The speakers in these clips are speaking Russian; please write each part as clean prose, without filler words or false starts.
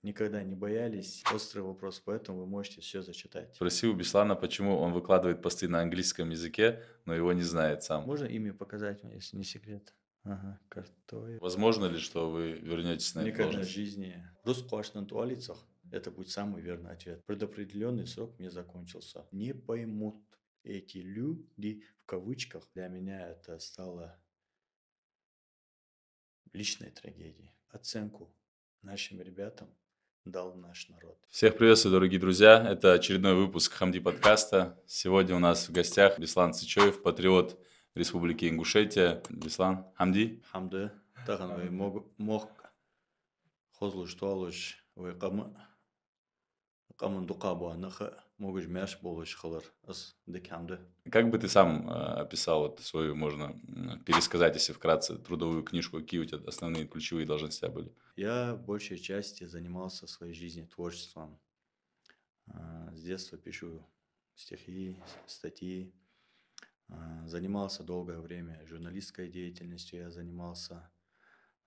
никогда не боялись. Острый вопрос, поэтому вы можете все зачитать. Спроси у Беслана, почему он выкладывает посты на английском языке, но его не знает сам. Можно имя показать, если не секрет? Ага, Картоев. Возможно ли, что вы вернетесь на эту Никогда в должность? жизни. Русскоашный туалицах. Это будет самый верный ответ. Предопределенный срок мне закончился. Не поймут эти люди, в кавычках, для меня это стало личной трагедией. Оценку нашим ребятам дал наш народ. Всех приветствую, дорогие друзья. Это очередной выпуск Хамди подкаста. Сегодня у нас в гостях Беслан Сычоев, патриот Республики Ингушетия. Беслан, Хамди. Хамды, тагын вы мог хозлуш туалуш вы камын дуқабу анахы могуж мяш болуш хылыр. Ыс дек хамды. Как бы ты сам описал вот свою, можно пересказать, если вкратце, трудовую книжку, какие у тебя основные ключевые должности были? Я в большей части занимался в своей жизни творчеством. С детства пишу стихи, статьи. Занимался долгое время журналистской деятельностью. Я занимался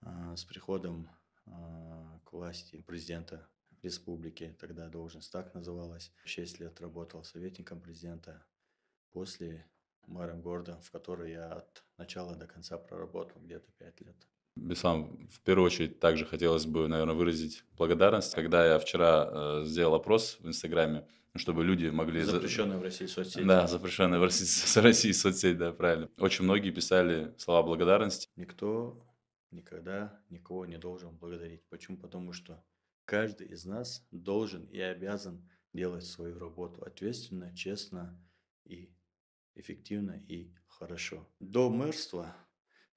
с приходом к власти президента республики, тогда должность так называлась. 6 лет работал советником президента, после мэром города, в который я от начала до конца проработал где-то 5 лет. Беслан, в первую очередь, также хотелось бы, наверное, выразить благодарность. Когда я вчера сделал опрос в Инстаграме, ну, чтобы люди могли... Запрещенная в России соцсеть. Да, запрещенная в России, с России соцсеть, да, правильно. Очень многие писали слова благодарности. Никто никогда никого не должен благодарить. Почему? Потому что каждый из нас должен и обязан делать свою работу ответственно, честно и эффективно и хорошо. До мэрства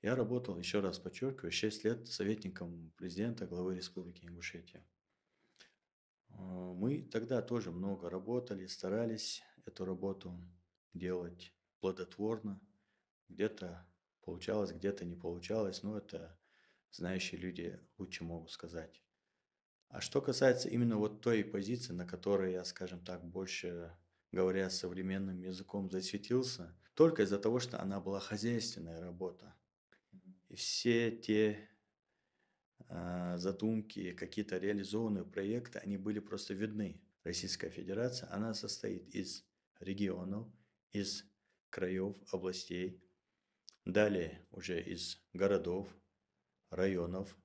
я работал, еще раз подчеркиваю, 6 лет советником президента главы Республики Ингушетия. Мы тогда тоже много работали, старались эту работу делать плодотворно. Где-то получалось, где-то не получалось, но это знающие люди лучше могут сказать. А что касается именно вот той позиции, на которой я, скажем так, больше говоря современным языком засветился, только из-за того, что она была хозяйственная работа. И все те задумки, какие-то реализованные проекты, они были просто видны. Российская Федерация, она состоит из регионов, из краев, областей, далее уже из городов, районов,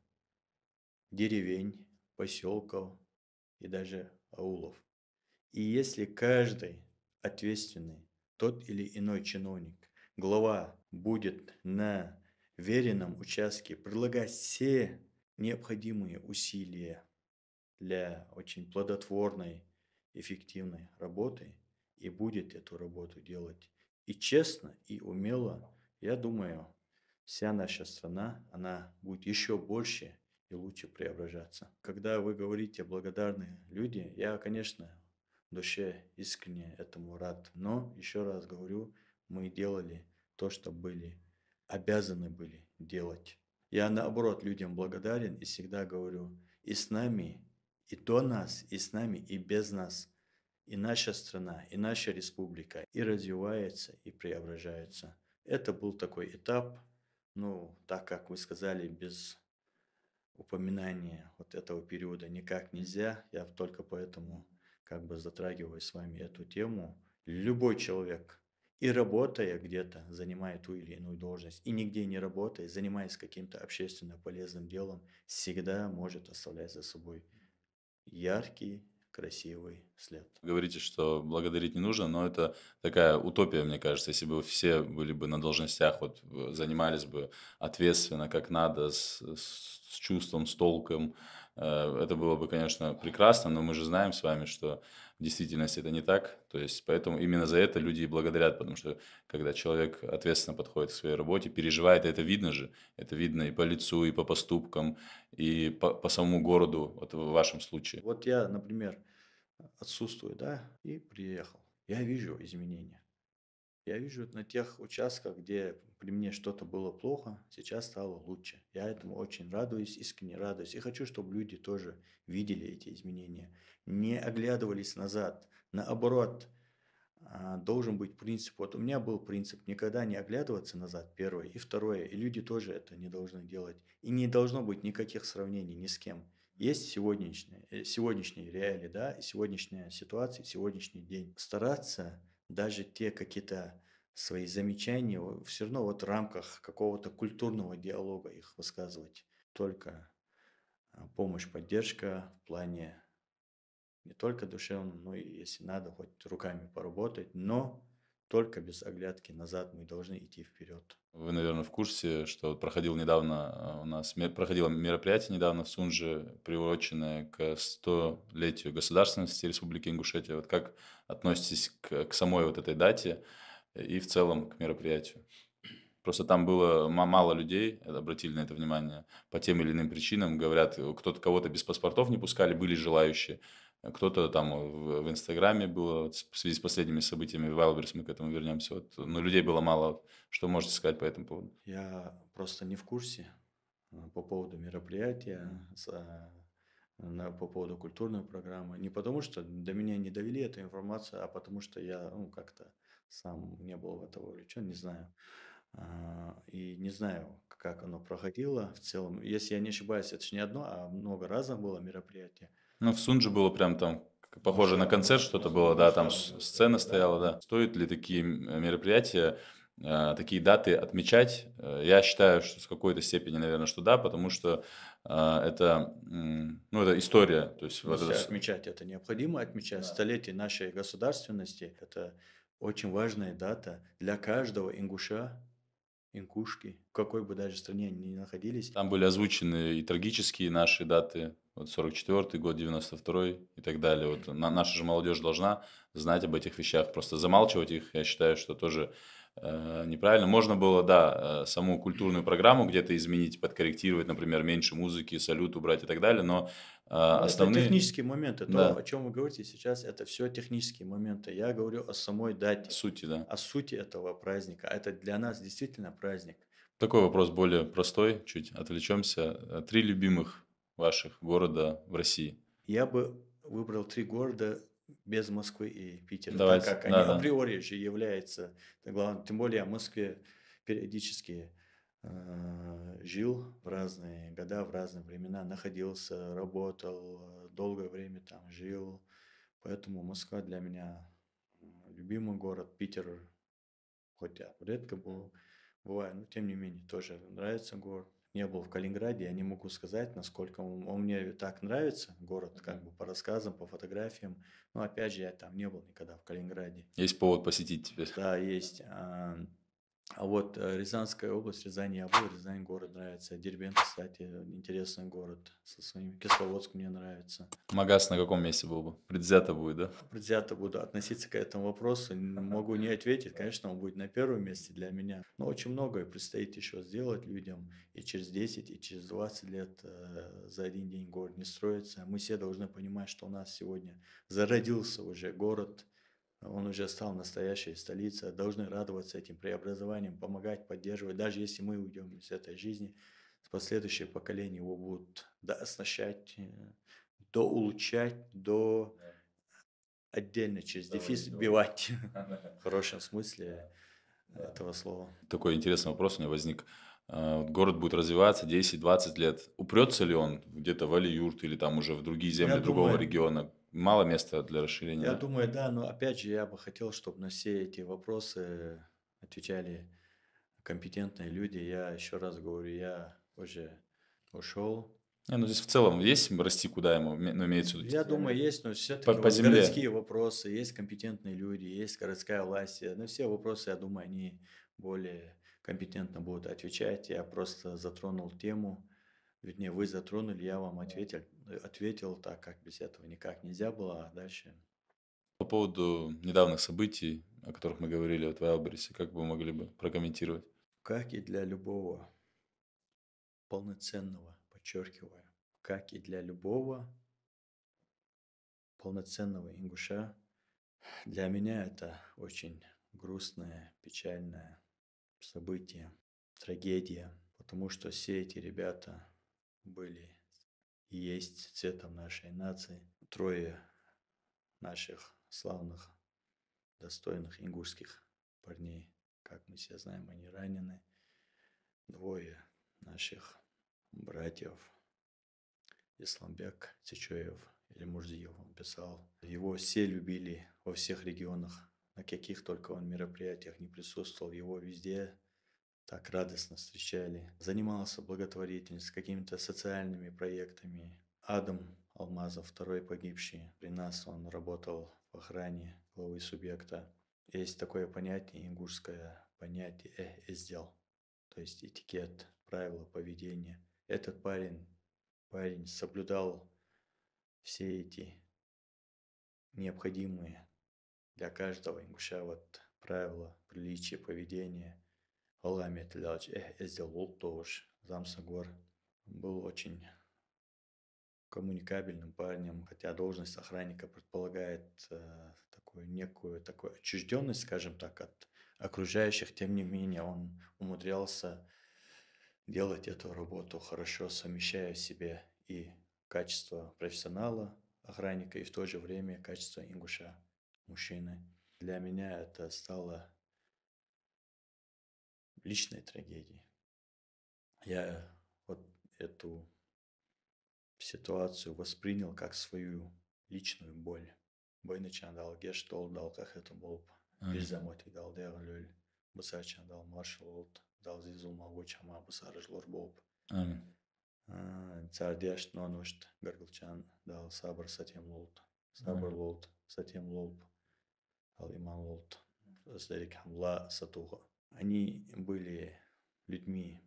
деревень, поселков и даже аулов. И если каждый ответственный, тот или иной чиновник, глава будет на веренном участке прилагать все необходимые усилия для очень плодотворной, эффективной работы и будет эту работу делать и честно, и умело, я думаю, вся наша страна, она будет еще больше и лучше преображаться. Когда вы говорите благодарные люди, я, конечно, в душе искренне этому рад. Но, еще раз говорю, мы делали то, что обязаны были делать. Я, наоборот, людям благодарен и всегда говорю, и с нами, и до нас, и с нами, и без нас, и наша страна, и наша республика, и развивается, и преображается. Это был такой этап, ну, так как вы сказали, без упоминания вот этого периода никак нельзя. Я только поэтому как бы затрагиваю с вами эту тему. Любой человек, и работая где-то, занимая ту или иную должность, и нигде не работая, занимаясь каким-то общественно полезным делом, всегда может оставлять за собой яркий, красивый след. Говорите, что благодарить не нужно, но это такая утопия, мне кажется. Если бы все были бы на должностях, вот занимались бы ответственно, как надо, с чувством, с толком, это было бы, конечно, прекрасно, но мы же знаем с вами, что в действительности это не так. То есть, поэтому именно за это люди и благодарят, потому что когда человек ответственно подходит к своей работе, переживает, это видно же, это видно и по лицу, и по поступкам, и по самому городу, вот в вашем случае. Вот я, например, отсутствую, да, и приехал. Я вижу изменения. Я вижу на тех участках, где при мне что-то было плохо, сейчас стало лучше. Я этому очень радуюсь, искренне радуюсь. И хочу, чтобы люди тоже видели эти изменения. Не оглядывались назад. Наоборот, должен быть принцип. Вот у меня был принцип никогда не оглядываться назад, первое. И второе, и люди тоже это не должны делать. И не должно быть никаких сравнений ни с кем. Есть сегодняшние реалии, да, и сегодняшняя ситуация, сегодняшний день. Стараться даже те какие-то свои замечания все равно вот в рамках какого-то культурного диалога их высказывать. Только помощь, поддержка в плане не только душевном, но и если надо, хоть руками поработать, но только без оглядки назад мы должны идти вперед. Вы, наверное, в курсе, что вот проходил недавно у нас проходило мероприятие недавно в Сунже, приуроченное к 100-летию государственности Республики Ингушетия. Вот как относитесь к самой вот этой дате и в целом к мероприятию? Просто там было мало людей, обратили на это внимание, по тем или иным причинам. Говорят, кто-то кого-то без паспортов не пускали, были желающие. Кто-то там в Инстаграме было, вот в связи с последними событиями в Вайлдберрис, мы к этому вернемся. Вот, но людей было мало. Что можете сказать по этому поводу? Я просто не в курсе по поводу мероприятия, по поводу культурной программы. Не потому, что до меня не довели эту информацию, а потому, что я как-то сам не был в это вовлечен, не знаю. И не знаю, как оно проходило в целом. Если я не ошибаюсь, это же не одно, а много разных было мероприятий. Ну, в Сунже было прям там похоже на концерт что-то было, да, там сцена стояла, да. Стоит ли такие мероприятия, такие даты отмечать? Я считаю, что с какой-то степени, наверное, что да, потому что это, ну, это история. То есть вот Если это отмечать это необходимо отмечать. да. Столетие нашей государственности– это очень важная дата для каждого ингуша, ингушки, в какой бы даже стране они ни находились. Там были озвучены и трагические наши даты, вот 44-й год, 92-й и так далее. Вот наша же молодежь должна знать об этих вещах. Просто замалчивать их, я считаю, что тоже неправильно. Можно было, да, саму культурную программу где-то изменить, подкорректировать, например, меньше музыки, салют убрать и так далее, но Ну, это основные, технические моменты. То, о да, чем вы говорите сейчас, это все технические моменты. Я говорю о самой дате, сути, да. о сути этого праздника. Это для нас действительно праздник. Такой вопрос более простой, чуть отвлечемся. 3 любимых ваших города в России. Я бы выбрал три города без Москвы и Питера, так Давайте, как они да-да. априори же являются, главным, тем более я в Москве периодически жил в разные года, в разные времена, находился, работал, долгое время там жил, поэтому Москва для меня любимый город, Питер, хоть я редко был, бываю, но тем не менее тоже нравится город. Не был в Калининграде, я не могу сказать, насколько он мне так нравится, город, как бы по рассказам, по фотографиям. Но опять же, я там не был никогда в Калининграде. Есть повод посетить теперь. Да, есть. А вот Рязанская область, Рязань я был, Рязань город нравится. Дербент, кстати, интересный город со своим. Кисловодск мне нравится. Магаз на каком месте был бы? Предвзято будет, да? Предвзято буду относиться к этому вопросу. Могу не ответить. Конечно, он будет на первом месте для меня. Но очень многое предстоит еще сделать людям. И через 10, и через 20 лет за один день город не строится. Мы все должны понимать, что у нас сегодня зародился уже город. Он уже стал настоящей столицей. Должны радоваться этим преобразованиям, помогать, поддерживать. Даже если мы уйдем из этой жизни, последующие поколения его будут дооснащать, доулучшать, до отдельно через дефис вбивать в хорошем смысле этого слова. Такой интересный вопрос у меня возник. Вот город будет развиваться 10-20 лет. Упрется ли он где-то в Алиюрт или там уже в другие Я земли другого думаю, региона? Мало места для расширения, я да? думаю, да, но опять же, я бы хотел, чтобы на все эти вопросы отвечали компетентные люди. Я еще раз говорю, я уже ушел. Не, ну здесь в целом есть расти куда ему, ну, имеется в виду Я думаю, есть, но по, все-таки по вот земле. городские вопросы, есть компетентные люди, есть городская власть. На все вопросы, я думаю, они более компетентно будут отвечать. Я просто затронул тему, вернее, вы затронули, я вам ответил так, как без этого никак нельзя было, а дальше. По поводу недавних событий, о которых мы говорили вот в Вайлдберрисе, как вы могли бы прокомментировать? Как и для любого полноценного, подчеркиваю, как и для любого полноценного ингуша, для меня это очень грустное, печальное событие, трагедия, потому что все эти ребята были и есть цветом нашей нации. Трое наших славных, достойных ингушских парней, как мы все знаем, они ранены. Двое наших братьев Исламбек Чечоев или Мурзиев, он писал. Его все любили во всех регионах, на каких только он мероприятиях не присутствовал, его везде так радостно встречали. Занимался благотворительностью, какими-то социальными проектами. Адам Алмазов, второй погибший, при нас он работал в охране главы субъекта. Есть такое понятие, ингушское понятие «эздел», то есть этикет, правила поведения. Этот парень соблюдал все эти необходимые для каждого ингуша вот правила, приличия, поведения. Аллами сделал тоже. Замсагор был очень коммуникабельным парнем, хотя должность охранника предполагает такую некую такую отчужденность, скажем так, от окружающих. Тем не менее, он умудрялся делать эту работу хорошо, совмещая в себе и качество профессионала, охранника, и в то же время качество ингуша, мужчины. Для меня это стало личной трагедией. Я вот эту ситуацию воспринял как свою личную боль. Бойны чандал, гештол дал, как это был. Бирзамоти дал, дерлюль, бусар чандал, маршал олд, дал зизул могучама, бусар жлор болп. Цардеш нонушт, гаргулчан дал сабр сатем лолт. Сабр лолт, сатем лолп, ал иман лолт. Сдарик хамла сатуха. Они были людьми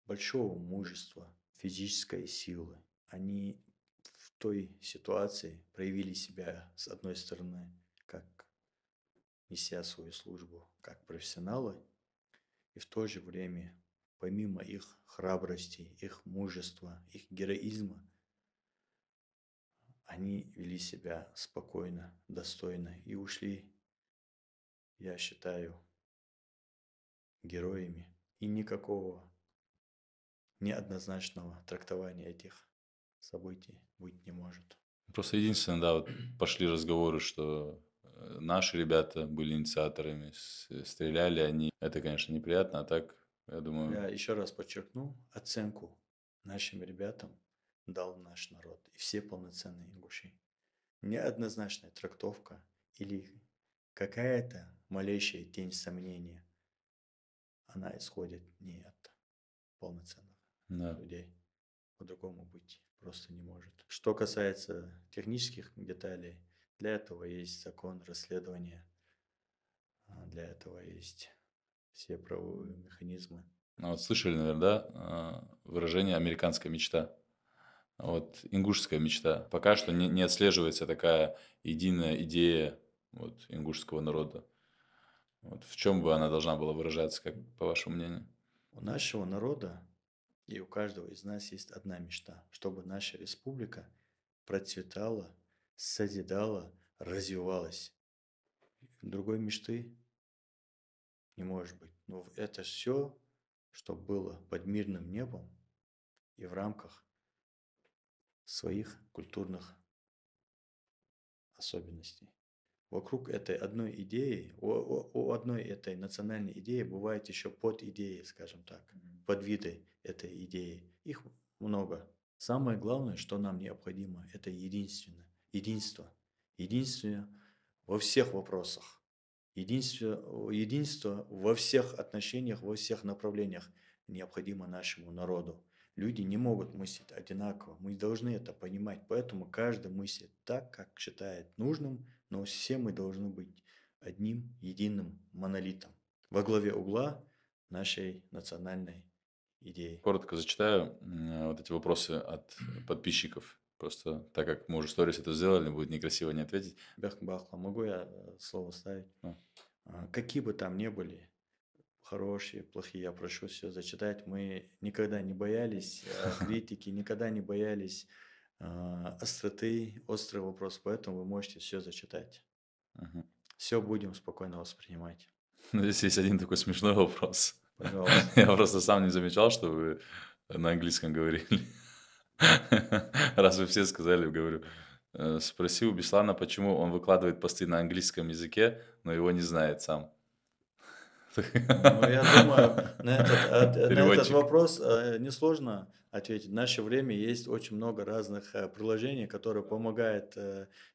большого мужества, физической силы. Они в той ситуации проявили себя, с одной стороны, как неся свою службу, как профессионалы, и в то же время, помимо их храбрости, их мужества, их героизма, они вели себя спокойно, достойно и ушли, я считаю, героями. И никакого неоднозначного трактования этих событий быть не может. Просто единственное, да, вот пошли разговоры, что наши ребята были инициаторами, стреляли они. Это, конечно, неприятно, а так, я думаю... Я еще раз подчеркну, оценку нашим ребятам дал наш народ и все полноценные ингуши. Неоднозначная трактовка или какая-то малейшая тень сомнения, она исходит не от полноценных людей. По-другому быть просто не может. Что касается технических деталей, для этого есть закон расследования, для этого есть все правовые механизмы. Ну, вот слышали, наверное, да, выражение «американская мечта». Вот ингушская мечта. Пока что не отслеживается такая единая идея вот, ингушского народа. Вот в чем бы она должна была выражаться, как по вашему мнению? У нашего народа и у каждого из нас есть одна мечта, чтобы наша республика процветала, созидала, развивалась. Другой мечты не может быть. Но это все, что было под мирным небом и в рамках своих культурных особенностей. Вокруг этой одной идеи, у одной этой национальной идеи бывают еще подидеи, скажем так, подвиды этой идеи. Их много. Самое главное, что нам необходимо, это единство. Единство во всех вопросах. Единство во всех отношениях, во всех направлениях необходимо нашему народу. Люди не могут мыслить одинаково. Мы должны это понимать. Поэтому каждый мыслит так, как считает нужным, но все мы должны быть одним единым монолитом во главе угла нашей национальной идеи. Коротко зачитаю вот эти вопросы от подписчиков. Просто так как мы уже сторис это сделали, будет некрасиво не ответить. Бахла, могу я слово ставить? Какие бы там ни были, хорошие, плохие, я прошу все зачитать. Мы никогда не боялись критики, никогда не боялись остроты, острый вопрос, поэтому вы можете все зачитать. Все будем спокойно воспринимать. Здесь есть один такой смешной вопрос. Пожалуйста. Я просто сам не замечал, что вы на английском говорили. Раз вы все сказали, говорю. Спроси у Беслана, почему он выкладывает посты на английском языке, но его не знает сам. Ну, я думаю, на этот Переводчик. вопрос несложно ответить. В наше время есть очень много разных приложений, которые помогают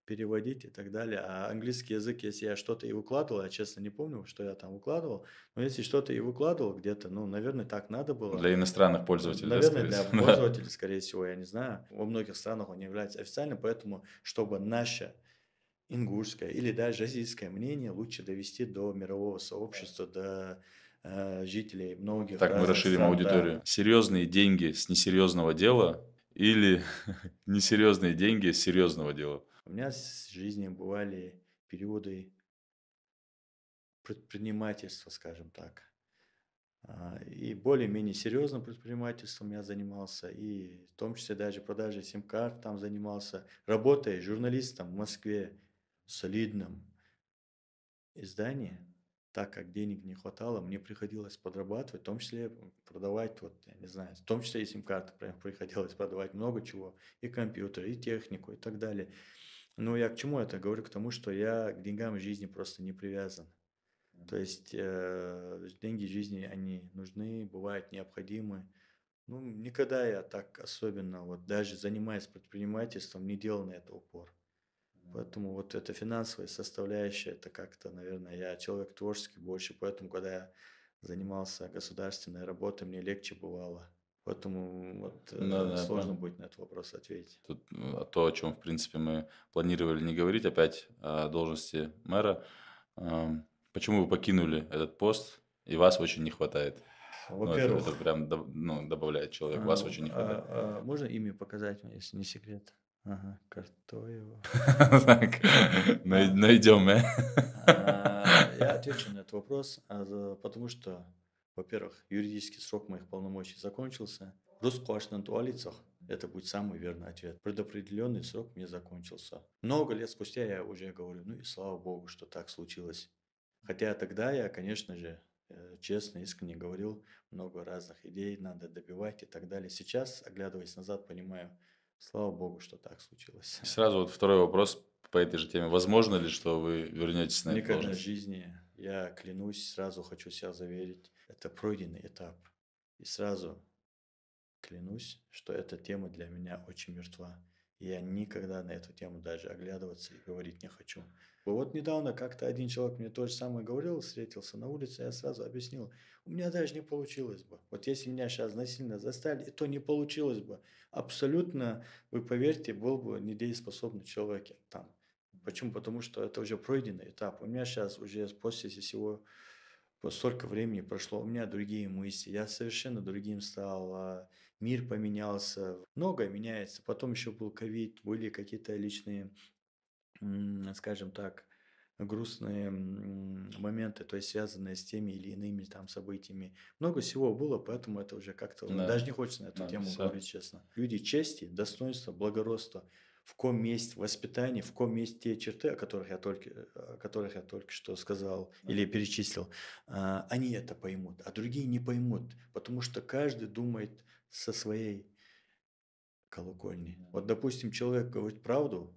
переводить и так далее. А английский язык, если я что-то и выкладывал, я честно не помню, что я там выкладывал, но если что-то и выкладывал где-то, ну, наверное, так надо было. Для иностранных пользователей, да, Наверное, скорее для всего. Да. пользователей, скорее всего, я не знаю. Во многих странах он не является официальным, поэтому, чтобы наше ингушское или даже российское мнение лучше довести до мирового сообщества, до жителей многих Так мы разных расширим стран, аудиторию. да. Серьезные деньги с несерьезного дела или несерьезные деньги с серьезного дела? У меня в жизни бывали периоды предпринимательства, скажем так. И более-менее серьезным предпринимательством я занимался, и в том числе даже продажей сим-карт там занимался, работая журналистом в Москве в солидном издании, так как денег не хватало, мне приходилось подрабатывать, в том числе продавать, вот, я не знаю, в том числе и сим-карты прям приходилось продавать много чего, и компьютеры, и технику, и так далее. Но я к чему это говорю? К тому, что я к деньгам в жизни просто не привязан. То есть деньги в жизни, они нужны, бывают необходимы. Ну, никогда я так особенно, вот даже занимаясь предпринимательством, не делал на это упор. Поэтому вот эта финансовая составляющая, это как-то, наверное, я человек творческий больше, поэтому, когда я занимался государственной работой, мне легче бывало. Поэтому вот Да, да, я сложно понял. будет на этот вопрос ответить. Тут то, о чем, в принципе, мы планировали не говорить, опять о должности мэра. Почему вы покинули этот пост, и вас очень не хватает? Ну, это Во-первых, прям ну, добавляет человек. Вас очень не хватает. можно имя показать, если не секрет? Ага, Картоева. Так, А, найдем, Я отвечу на этот вопрос, потому что, во-первых, юридический срок моих полномочий закончился. Русскоашный туалицах. Это будет самый верный ответ. Предопределенный срок мне закончился. Много лет спустя я уже говорю, ну и слава богу, что так случилось. Хотя тогда я, конечно же, честно, искренне говорил, много разных идей надо добивать и так далее. Сейчас, оглядываясь назад, понимаю, слава богу, что так случилось. И сразу вот второй вопрос по этой же теме. Возможно ли, что вы вернетесь на эту Никогда в должность? жизни, я клянусь, сразу хочу себя заверить, это пройденный этап. И сразу клянусь, что эта тема для меня очень мертва. И я никогда на эту тему даже оглядываться и говорить не хочу. Вот недавно как-то один человек мне то же самое говорил, встретился на улице, я сразу объяснил, у меня даже не получилось бы. Вот если меня сейчас насильно заставили, то не получилось бы. Абсолютно, вы поверьте, был бы недееспособный человек там. Почему? Потому что это уже пройденный этап. У меня сейчас уже после всего вот столько времени прошло, у меня другие мысли, я совершенно другим стал, мир поменялся, многое меняется. Потом еще был ковид, были какие-то личные, скажем так, грустные моменты, то есть связанные с теми или иными там событиями. Много всего было, поэтому это уже как-то, Да, даже не хочется на эту да, тему все. говорить честно. Люди чести, достоинства, благородства, в ком есть воспитание, в ком есть те черты, о которых я только что сказал или перечислил, они это поймут, а другие не поймут, потому что каждый думает со своей колокольни. Вот, допустим, человек говорит правду,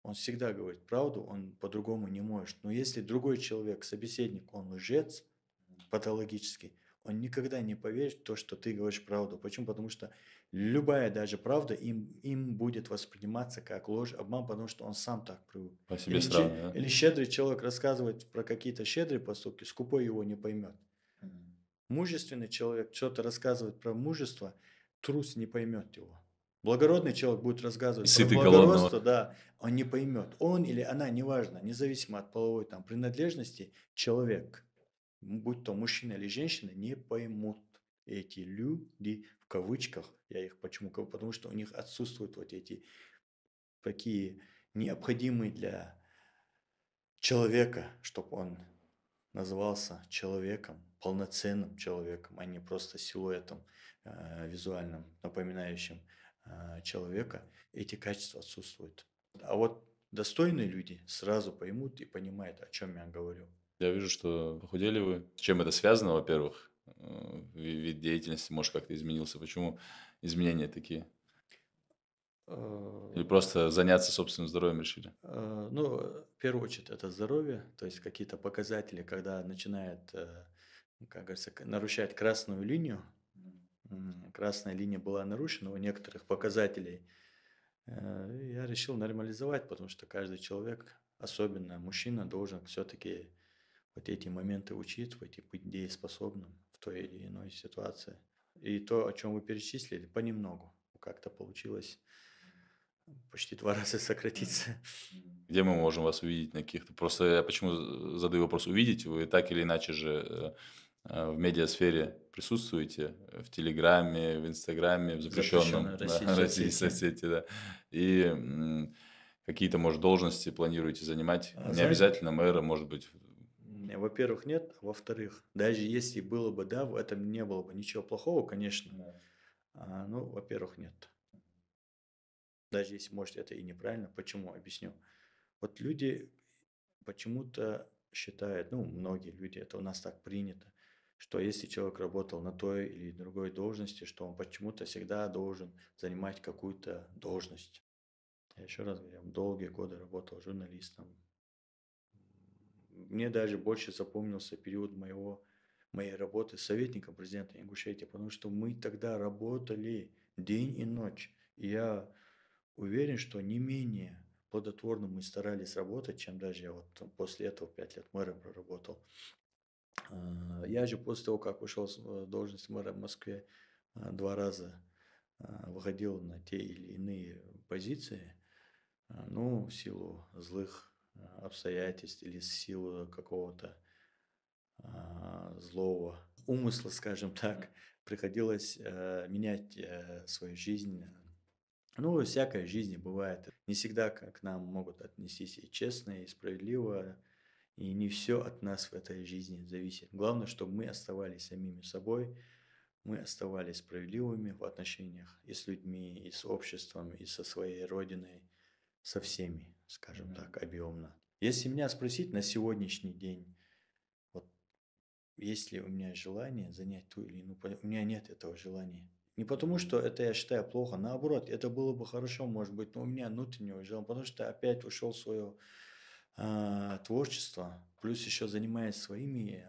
он всегда говорит правду, он по-другому не может. Но если другой человек, собеседник, он лжец патологический, он никогда не поверит в то, что ты говоришь правду. Почему? Потому что любая даже правда им будет восприниматься как ложь, обман, потому что он сам так привык. По себе Или, сравниваю, или щедрый человек рассказывает про какие-то щедрые поступки, скупой его не поймет. Мужественный человек что-то рассказывает про мужество, трус не поймет его. Благородный человек будет и рассказывать про сытый голодного. благородство, да, он не поймет. Он или она, неважно, независимо от половой там, принадлежности, человек, будь то мужчина или женщина, не поймут эти люди, в кавычках, я их почему? Потому что у них отсутствуют вот эти такие необходимые для человека, чтобы он назывался человеком, полноценным человеком, а не просто силуэтом визуальным, напоминающим человека, эти качества отсутствуют. А вот достойные люди сразу поймут и понимают, о чем я говорю. Я вижу, что похудели вы. С чем это связано, во-первых? Вид деятельности, может, как-то изменился. Почему изменения такие? Или Э, просто заняться собственным здоровьем решили? Ну, в первую очередь, это здоровье, то есть какие-то показатели, когда начинает, ну, как говорится, нарушать красную линию. Красная линия была нарушена у некоторых показателей. И я решил нормализовать, потому что каждый человек, особенно мужчина, должен все-таки вот эти моменты учитывать и быть дееспособным в той или иной ситуации. И то, о чем вы перечислили, понемногу. Как-то получилось почти 2 раза сократиться. Где мы можем вас увидеть на каких-то... Просто я почему задаю вопрос увидеть? Вы так или иначе же в медиасфере присутствуете, в Телеграме, в Инстаграме, в запрещенном Запрещенной да, России России соцсети. соцсети, да. И какие-то, может, должности планируете занимать? Не Знаете, обязательно мэра, может быть. во-первых, нет. А во-вторых, даже если было бы, да, в этом не было бы ничего плохого, конечно. Ну, во-первых, нет. Даже если, может, это и неправильно. Почему? Объясню. Вот люди почему-то считают, ну, многие люди, это у нас так принято, что если человек работал на той или другой должности, что он почему-то всегда должен занимать какую-то должность. Я еще раз говорю, я долгие годы работал журналистом. Мне даже больше запомнился период моей работы советником президента Ингушетии, потому что мы тогда работали день и ночь. И я уверен, что не менее плодотворно мы старались работать, чем даже я вот после этого 5 лет мэра проработал. Я же после того, как ушел с должности мэра в Москве, 2 раза выходил на те или иные позиции, ну, в силу злых обстоятельств или в силу какого-то злого умысла, скажем так, приходилось менять свою жизнь. Ну, всякое в жизни бывает. Не всегда к нам могут отнестись и честно, и справедливо, и не все от нас в этой жизни зависит. Главное, чтобы мы оставались самими собой, мы оставались справедливыми в отношениях и с людьми, и с обществом, и со своей родиной, со всеми, скажем так, объемно. Если меня спросить на сегодняшний день, вот есть ли у меня желание занять ту или иную позицию, у меня нет этого желания. Не потому, что это я считаю плохо, наоборот, это было бы хорошо, может быть, но у меня внутреннего желания, потому что опять ушел в свое творчество, плюс еще занимаясь своими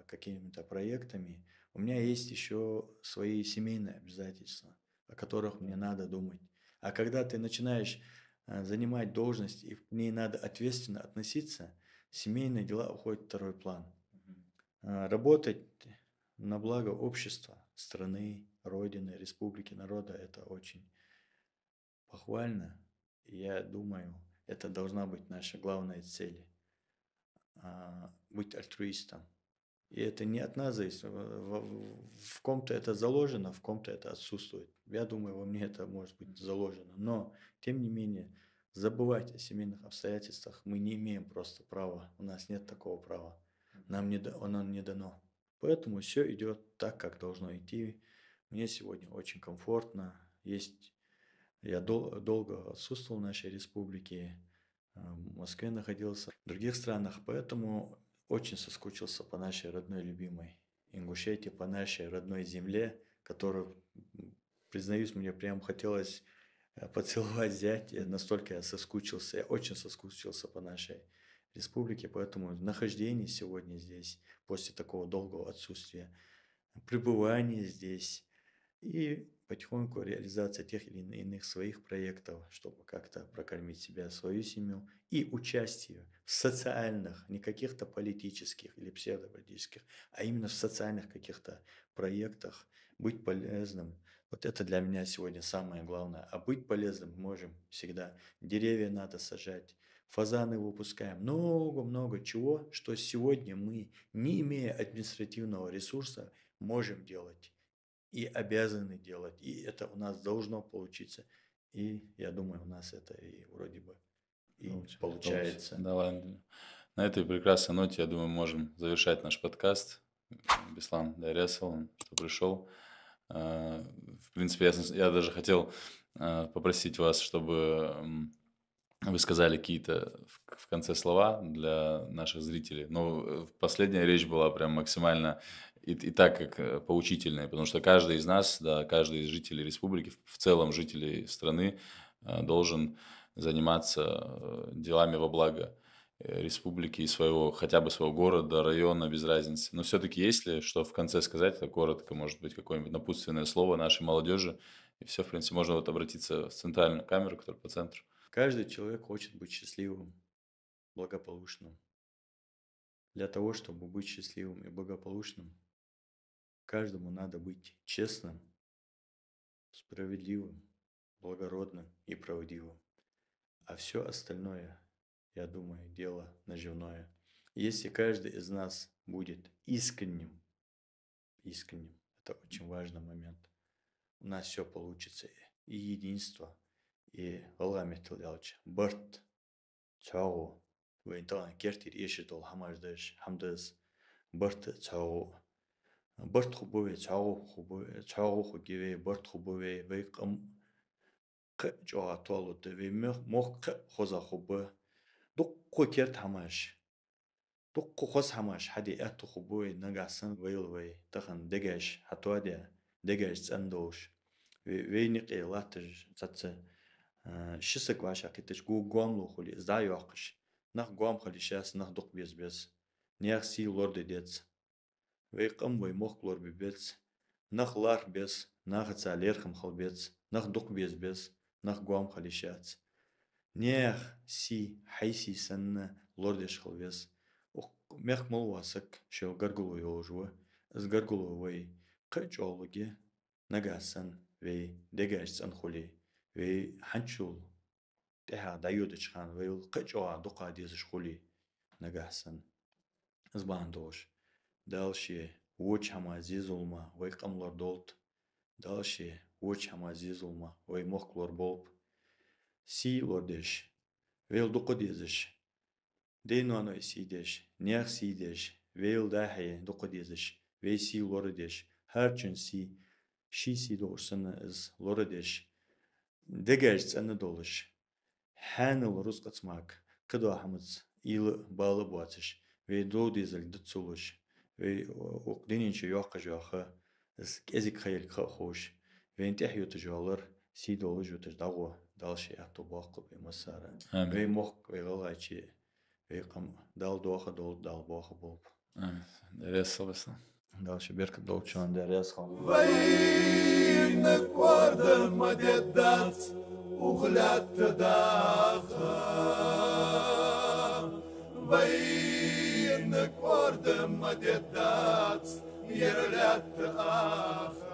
какими-то проектами, у меня есть еще свои семейные обязательства, о которых мне надо думать. А когда ты начинаешь занимать должность и к ней надо ответственно относиться, семейные дела уходят в второй план. Работать на благо общества, страны, родины, республики, народа – это очень похвально. И я думаю, это должна быть наша главная цель – быть альтруистом. И это не от нас зависит. В ком-то это заложено, в ком-то это отсутствует. Я думаю, во мне это может быть заложено. Но, тем не менее, забывать о семейных обстоятельствах мы не имеем просто права. У нас нет такого права. Нам оно не дано. Поэтому все идет так, как должно идти. Мне сегодня очень комфортно. Я долго отсутствовал в нашей республике, в Москве находился, в других странах, поэтому очень соскучился по нашей родной любимой Ингушетии, по нашей родной земле, которую, признаюсь, мне прям хотелось поцеловать, взять, настолько я соскучился, я очень соскучился по нашей республике, поэтому нахождение сегодня здесь, после такого долгого отсутствия, пребывание здесь, и потихоньку реализация тех или иных своих проектов, чтобы как-то прокормить себя, свою семью, и участие в социальных, не каких-то политических или псевдополитических, а именно в социальных каких-то проектах, быть полезным. Вот это для меня сегодня самое главное. А быть полезным мы можем всегда. Деревья надо сажать, фазаны выпускаем, много-много чего, что сегодня мы, не имея административного ресурса, можем делать и обязаны делать. И это у нас должно получиться. И я думаю, у нас это и вроде бы и получается. Да ладно. На этой прекрасной ноте, я думаю, можем завершать наш подкаст. Беслан Дайрясован, что пришел. В принципе, я даже хотел попросить вас, чтобы вы сказали какие-то в конце слова для наших зрителей. Но последняя речь была прям максимально и так как поучительная, потому что каждый из нас, да, каждый из жителей республики, в целом жителей страны, должен заниматься делами во благо республики и своего, хотя бы своего города, района, без разницы. Но все-таки есть ли что в конце сказать, это коротко, может быть, какое-нибудь напутственное слово нашей молодежи, и все, в принципе, можно вот обратиться в центральную камеру, которая по центру. Каждый человек хочет быть счастливым, благополучным. Для того, чтобы быть счастливым и благополучным, каждому надо быть честным, справедливым, благородным и правдивым. А все остальное, я думаю, дело наживное. Если каждый из нас будет искренним, это очень важный момент, у нас все получится. И единство, и Аллах металлялч, барт, чао, вейнтан кертир ешитол хамаждаш, хамдас, барт чао, барт хубове, чао хугиве, барт хубове, вейкам, чао туалут, веймех, мох хоза хубе, дук керт хамаш. Тук خص همش حدي أتو خبوي نجاسن ويلوي تخن دجاج هتوادي دجاج سندوش وينقي لاتج تاتس شسك واشا كتش قوام لو خلي زاي واقش نخ قوام خلي شاس نخ دق بيز نيخ سي لورد ديتس ويقم ويمخ لور بيبيتس نخ لار بيز نخ تسالير خم خل بيتس نخ دق بيز نخ قوام خلي شاس نيخ سي حيسي سن لوردش خل بيز مخ ملواسك شو غرغلو يوجو از غرغلو وي قجولغي نغاسن وي دغاش انخولي وي حنشول تها دايودش خان وي قجوا دقا ديزش خولي نغاسن از باندوش دالشي وچ هما زيزولما وي قملور دولت دالشي وچ هما زيزولما وي مخلور بولب سي لوردش ويل دقا ديزش دينوانو سيدش نيخ سيدش ويل داحي دقا ديزش وي سي لوردش هرچن سي شي سي دورسن از لوردش دگاج سن دولش حانل رزق ماك قدو حمز إيل بالا بواتش وي دو ديزل دتسولش وي وقدينينش يوقع جوخه از كيزيك خيل خوش وي انتحيو تجولر سي دولج وتجدغو دالشي اتو باقو بمسارة وي موق وي غلايشي وي قم دال دوخه دال باقو بولب Дәрес салбасın. دالشي بيرك دولچان داريس خال وينك ورد مددات وغلات تداخل وينك ورد مددات يرلات آخر